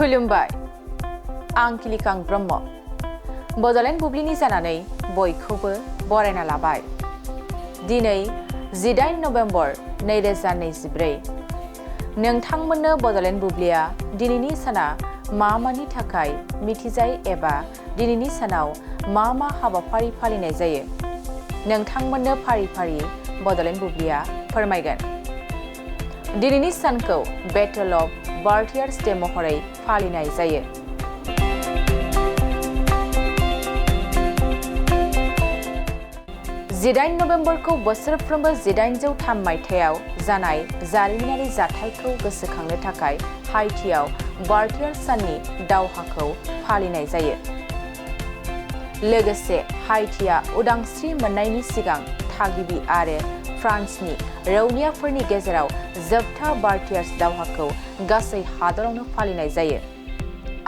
खुलुमबाय आं किलिकां ब्रह्म बड'लेण्ड बुब्लिनि जानानै बयखौबो बरायना लाबाय दिनै 18 नभेम्बर 2024 नोंथांमोननो बड'लेण्ड बुब्लिया दिनैनि साना मानि थाखाय मिथिजायो एबा दिनैनि सानाव मा हाबाफारि फालिनाय जायो नोंथांमोननो फारि फारि बड'लेण्ड बुब्लिया फोरमायगोन दिनैनि सानखौ बेटल अफ बार्टियार्स डे महरै फालिनाय जायो 18 नभेम्बरखौ बोसोरफ्रोमबो 1803 मायथाइयाव जानाय जारिमिनारि जाथायखौ गोसोखांनो थाखाय हाइटियाव बार्टियार्स साननि दावहाखौ फालिनाय जायो लोगोसे हाइटिया उदांस्रि मोननायनि सिगां थागिबि आरो फ्रान्सनि रौनियाफोरनि गेजेराव जोबथा बार्टियार्स दावहाखौ गासै हादरावनो फालिनाय जायो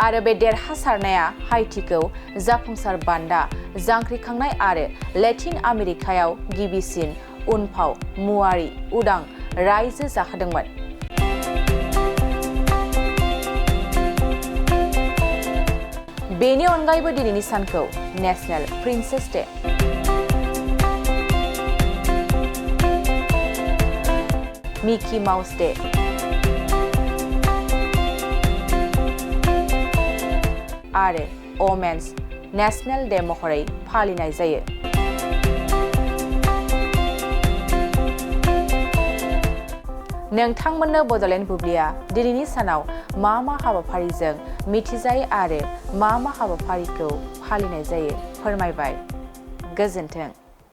आरो बे देरहासारनाया हाइटिखौ जाफुंसार बान्दा जांख्रिखांनाय आरो लेटिन आमेरिकायाव गिबिसिन उनफाव मुवारि उदां रायजो जाहोदोंमोन बेनि अनगायैबो दिनैनि सानखौ national princess day Mickie mouse day आरो वमेन्स नेशनेल डे महरै फालिनाय जायो नोंथांमोननो बड'लेण्ड बुब्लिया दिनैनि सानाव मा हाबाफारिजों मिथिजायो आरो मा हाबाफारिखौ फालिनाय जायो फोरमायबाय गोजोन्थों